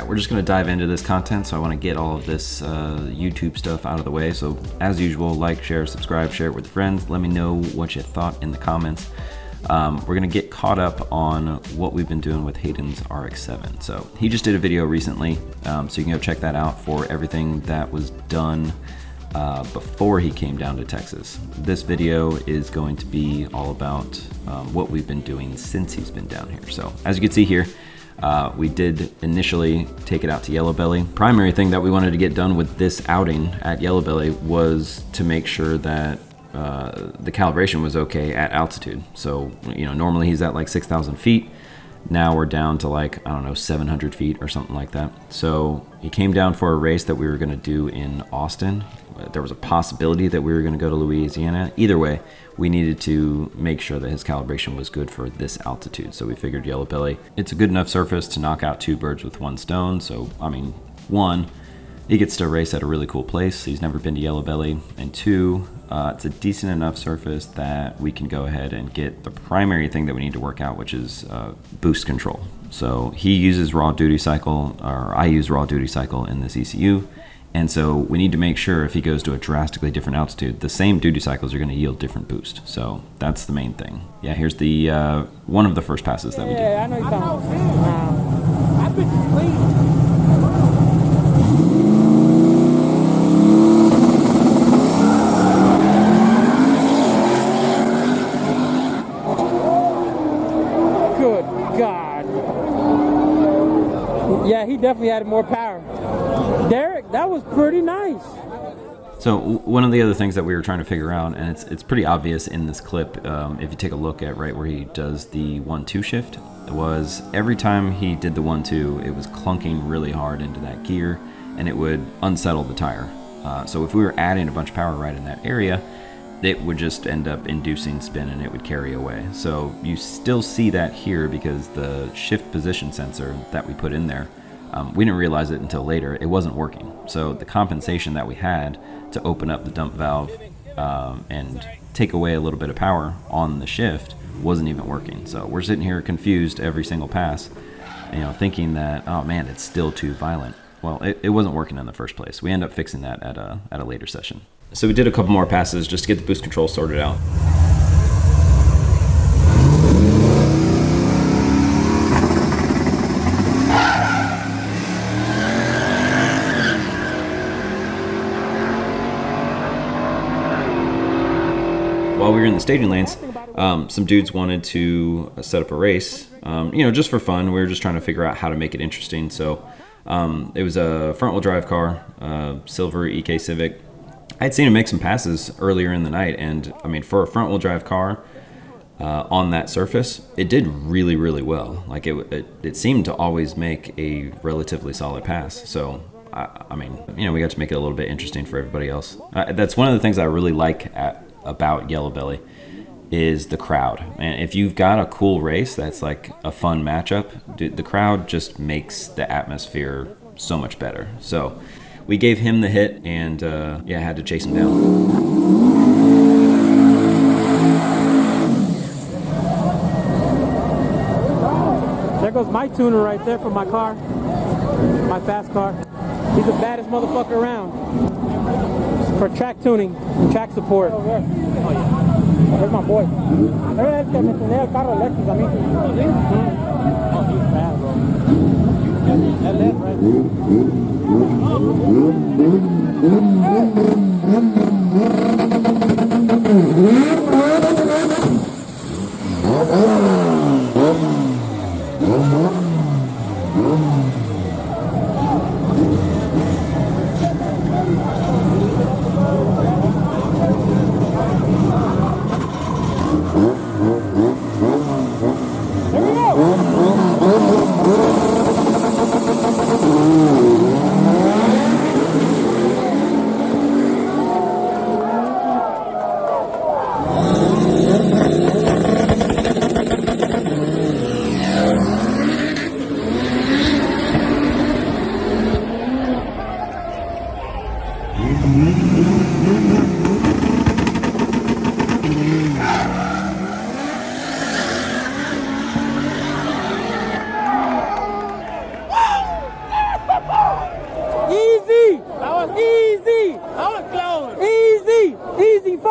We're just going to dive into this content, so I want to get all of this YouTube stuff out of the way. So as usual, like, share, subscribe, share it with friends. Let me know what you thought in the comments. We're going to get caught up on what we've been doing with Hayden's RX7. So he just did a video recently, so you can go check that out for everything that was done before he came down to Texas. This video is going to be all about what we've been doing since he's been down here. So as you can see here, we did initially take it out to Yellow Belly. Primary thing that we wanted to get done with this outing at Yellow Belly was to make sure that the calibration was okay at altitude. So, you know, normally he's at like 6,000 feet. Now we're down to like, I don't know, 700 feet or something like that. So he came down for a race that we were going to do in Austin. There was a possibility that we were going to go to Louisiana. Either way, we needed to make sure that his calibration was good for this altitude. So we figured Yellow Belly, it's a good enough surface to knock out two birds with one stone. So, I mean, one, he gets to race at a really cool place. He's never been to Yellow Belly. And two, it's a decent enough surface that we can go ahead and get the primary thing that we need to work out, which is boost control. So he uses raw duty cycle, or I use raw duty cycle in this ECU. And so we need to make sure if he goes to a drastically different altitude, the same duty cycles are going to yield different boost. So that's the main thing. Yeah, here's the one of the first passes that we did. Yeah, I know you're talking. I've been asleep. Yeah, he definitely had more power. Derek, that was pretty nice. So one of the other things that we were trying to figure out, and it's pretty obvious in this clip, if you take a look at right where he does the 1-2 shift, was every time he did the 1-2, it was clunking really hard into that gear, and it would unsettle the tire. So if we were adding a bunch of power right in that area, it would just end up inducing spin and it would carry away. So you still see that here because the shift position sensor that we put in there, we didn't realize it until later, it wasn't working. So the compensation that we had to open up the dump valve and take away a little bit of power on the shift wasn't even working. So we're sitting here confused every single pass, you know, thinking that, oh man, it's still too violent. Well, it wasn't working in the first place. We end up fixing that at a later session. So we did a couple more passes just to get the boost control sorted out. While we were in the staging lanes, some dudes wanted to set up a race, you know, just for fun. We were just trying to figure out how to make it interesting. So it was a front-wheel drive car, silver EK Civic. I'd seen him make some passes earlier in the night, and I mean, for a front-wheel drive car on that surface, it did really, really well. Like it seemed to always make a relatively solid pass. So I mean, you know, we got to make it a little bit interesting for everybody else. That's one of the things I really like about Yellow Belly is the crowd. And if you've got a cool race that's like a fun matchup, dude, the crowd just makes the atmosphere so much better. So we gave him the hit, and yeah, had to chase him down. There goes my tuner right there for my car, my fast car. He's the baddest motherfucker around for track tuning and track support. Oh, yeah. There's my boy. There's que me tunea el carro eléctrico a mí. Oh, he's bad, bro. That left, right?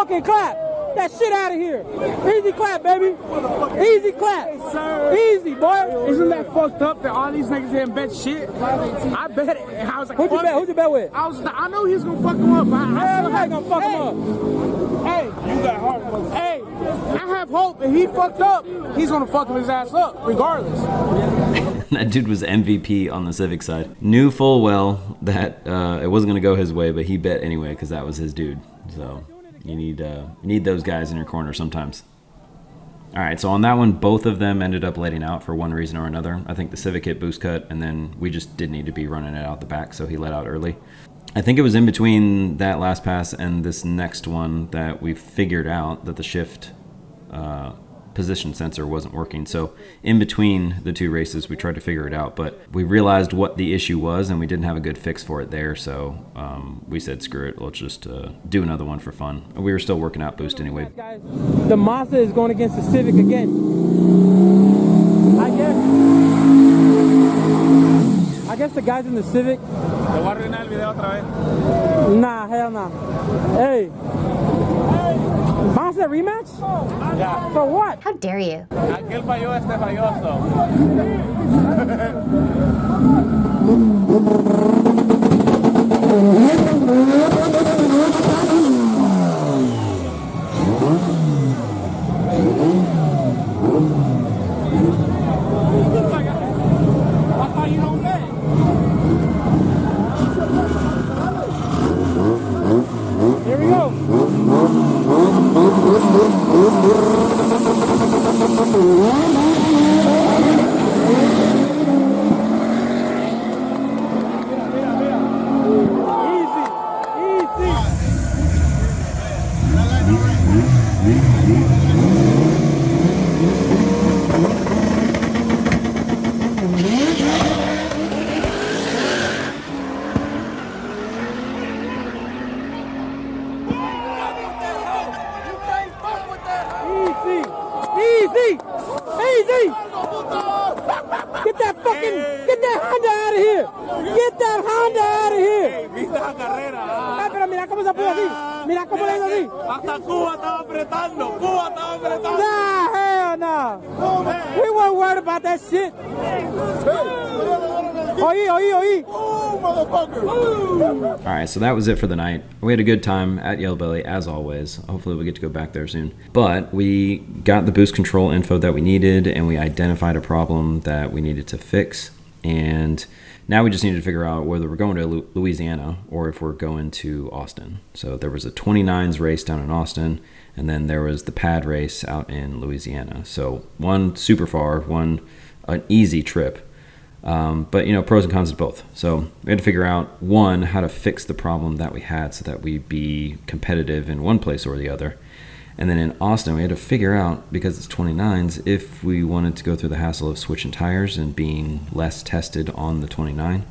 fucking clap. That shit out of here. Easy clap, baby. Easy clap. Easy, boy. Isn't that fucked up that all these niggas didn't bet shit? I bet it. I was like, Who'd you bet with? I know he was gonna fuck him up. I gonna fuck him up. Hey, you got heart. Hey, I have hope. If he fucked up, he's gonna fuck his ass up, regardless. That dude was MVP on the Civic side. Knew full well that it wasn't gonna go his way, but he bet anyway because that was his dude. So you need those guys in your corner sometimes. All right, so on that one, both of them ended up letting out for one reason or another. I think the Civic hit boost cut, and then we just didn't need to be running it out the back, so he let out early. I think it was in between that last pass and this next one that we figured out that the shift position sensor wasn't working. So in between the two races, we tried to figure it out, but we realized what the issue was, and we didn't have a good fix for it there. So we said, screw it, let's just do another one for fun. We were still working out boost anyway. The Mazda is going against the Civic again. I guess the guys in the Civic. Nah, hell nah. Hey. Mazda rematch? Yeah. For what? How dare you? Aquel falló, este falló, Here we go. Easy! Get that Honda out of here! Get that Honda out of here! ¿Viste la carrera? Ah, pero mira cómo se puso así. Mira cómo le hizo así. Hasta Cuba estaba apretando. Nah, hell no. We weren't worried about that shit. Oí. All right, so that was it for the night. We had a good time at Yellow Belly, as always. Hopefully we get to go back there soon. But we got the boost control info that we needed, and we identified a problem that we needed to fix. And now we just need to figure out whether we're going to Louisiana or if we're going to Austin. So there was a 29s race down in Austin, and then there was the pad race out in Louisiana. So one super far, one an easy trip. But, you know, pros and cons of both. So we had to figure out, one, how to fix the problem that we had so that we'd be competitive in one place or the other. And then in Austin, we had to figure out, because it's 29s, if we wanted to go through the hassle of switching tires and being less tested on the 29,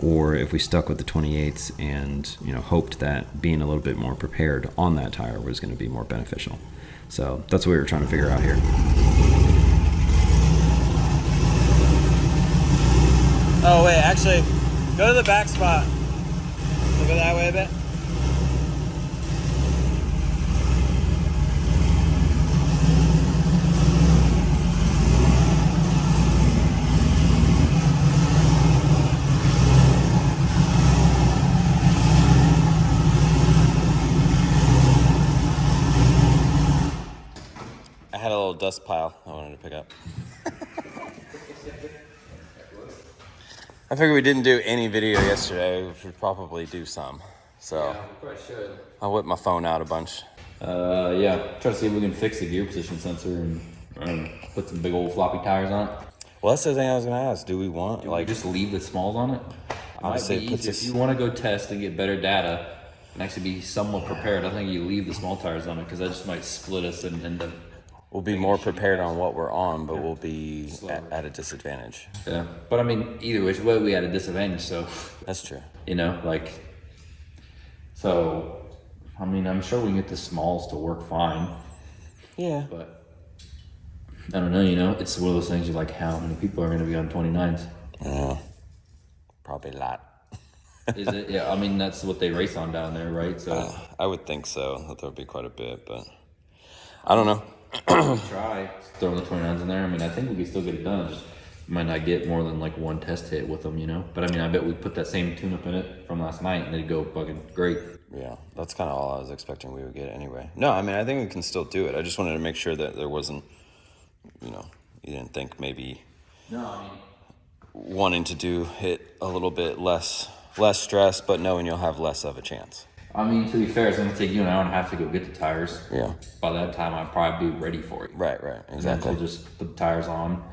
or if we stuck with the 28s and, you know, hoped that being a little bit more prepared on that tire was going to be more beneficial. So that's what we were trying to figure out here. Oh wait, actually, go to the back spot. Go that way a bit. I had a little dust pile I wanted to pick up. I figured we didn't do any video yesterday. We should probably do some. So Yeah, we probably should. I'll whip my phone out a bunch. Yeah, try to see if we can fix the gear position sensor and put some big old floppy tires on it. Well, that's the thing I was gonna ask. Do we want Like just leave the smalls on it? I would Might say be it puts easier. us- If you want to go test and get better data and actually be somewhat prepared, I think you leave the small tires on it because that just might split us and end up. we'll be more prepared on what we're on, but we'll be at a disadvantage. Yeah, but I mean, either which way we had a disadvantage. So That's true. you know, like, so I mean, I'm sure we can get the smalls to work fine, Yeah. but I don't know. You know, it's one of those things. You're like, how many people are going to be on 29s? Probably a lot. Is it? Yeah, I mean, that's what they race on down there, right? So I would think so. That there would be quite a bit, but I don't know. try throwing the 29s in there. I mean, I think we could still get it done. Just might not get more than like one test hit with them, you know? But I mean, I bet we put that same tune-up in it from last night and it'd go fucking great. Yeah, that's kind of all I was expecting we would get anyway. No, I mean, I think we can still do it. I just wanted to make sure that there wasn't, you didn't think maybe No, I mean, wanting to do it a little bit less stress, but knowing you'll have less of a chance. to be fair, it's going to take you an hour and a half to go get the tires. Yeah. By that time, I'd probably be ready for it. Right, exactly. And then we'll just put the tires on,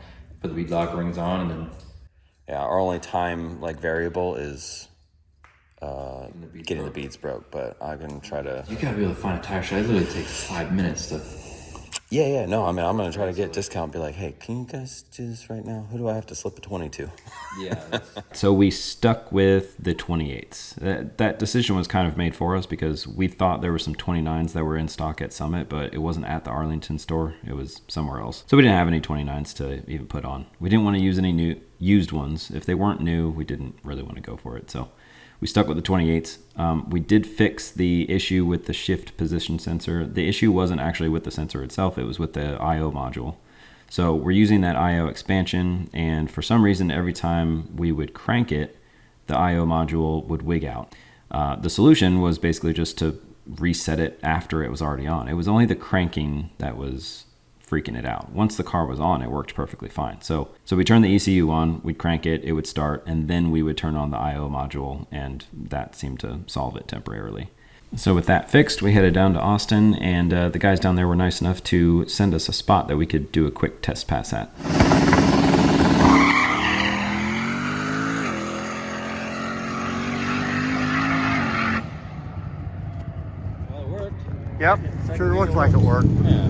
put the bead lock rings on, and then... Yeah, our only time, variable is getting the beads broke, but I can try to... You gotta be able to find a tire shop. It literally takes 5 minutes to... Yeah, no, I mean, I'm going to try to get discount and be like, hey, can you guys do this right now? Who do I have to slip a 22? Yeah. So we stuck with the 28s. That decision was kind of made for us because we thought there were some 29s that were in stock at Summit, but it wasn't at the Arlington store. It was somewhere else. So we didn't have any 29s to even put on. We didn't want to use any new used ones. If they weren't new, we didn't really want to go for it. So we stuck with the 28s. We did fix the issue with the shift position sensor. The issue wasn't actually with the sensor itself. It was with the I/O module. So we're using that I/O expansion, and for some reason, every time we would crank it, the I/O module would wig out. The solution was basically just to reset it after it was already on. It was only the cranking that was freaking it out. Once the car was on, it worked perfectly fine. So we turned the ECU on, we'd crank it, it would start, and then we would turn on the I/O module, and that seemed to solve it temporarily. So with that fixed, we headed down to Austin, and the guys down there were nice enough to send us a spot that we could do a quick test pass at. Well, it worked. Yep, sure looks like it worked. Yeah.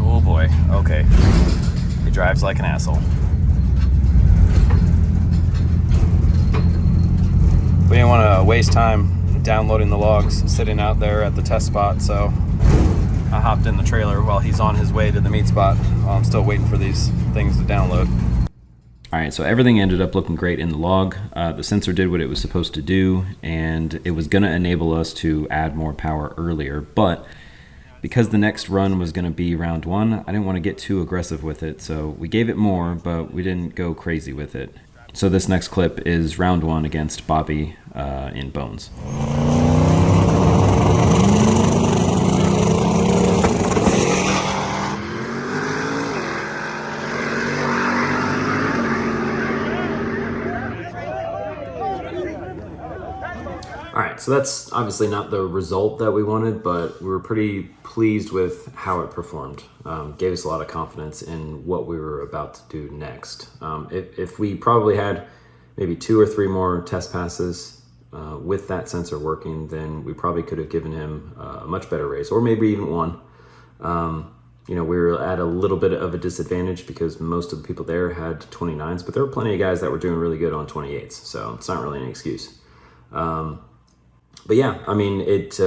Oh boy, okay. He drives like an asshole. We didn't want to waste time downloading the logs sitting out there at the test spot, so I hopped in the trailer while he's on his way to the meet spot while I'm still waiting for these things to download. All right, so everything ended up looking great in the log. The sensor did what it was supposed to do, and it was going to enable us to add more power earlier, but because the next run was going to be round 1, I didn't want to get too aggressive with it, so we gave it more, but we didn't go crazy with it. So this next clip is round 1 against Bobby in Bones. Alright, so that's obviously not the result that we wanted, but we were pretty pleased with how it performed. Gave us a lot of confidence in what we were about to do next. If we probably had maybe 2 or 3 more test passes with that sensor working, then we probably could have given him a much better race, or maybe even 1. We were at a little bit of a disadvantage because most of the people there had 29s, but there were plenty of guys that were doing really good on 28s, so it's not really an excuse. But yeah, I mean, it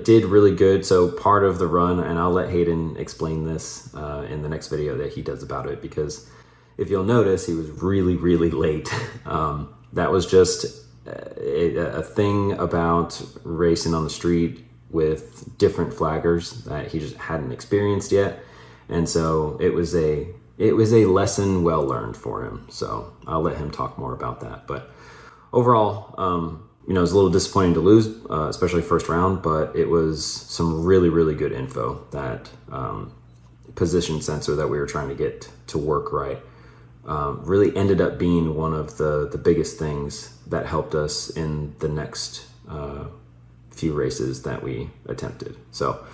did really good. So part of the run, and I'll let Hayden explain this in the next video that he does about it, because if you'll notice, he was really, really late. That was just a thing about racing on the street with different flaggers that he just hadn't experienced yet. And so it was a lesson well learned for him. So I'll let him talk more about that. But overall, it was a little disappointing to lose, especially first round, but it was some really, really good info. That position sensor that we were trying to get to work right really ended up being one of the biggest things that helped us in the next few races that we attempted. So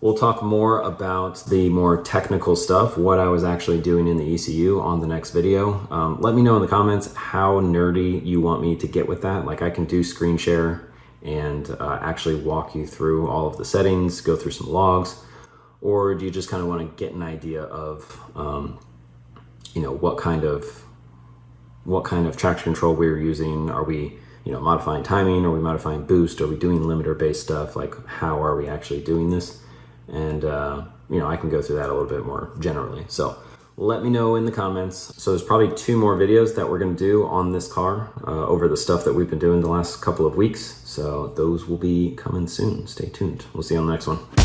we'll talk more about the more technical stuff, what I was actually doing in the ECU on the next video. Let me know in the comments how nerdy you want me to get with that. Like, I can do screen share and actually walk you through all of the settings, go through some logs, or do you just kind of want to get an idea of, what kind of traction control we're using? Are we, modifying timing? Are we modifying boost? Are we doing limiter-based stuff? Like, how are we actually doing this? And, I can go through that a little bit more generally. So let me know in the comments. So there's probably 2 more videos that we're gonna do on this car over the stuff that we've been doing the last couple of weeks. So those will be coming soon. Stay tuned. We'll see you on the next one.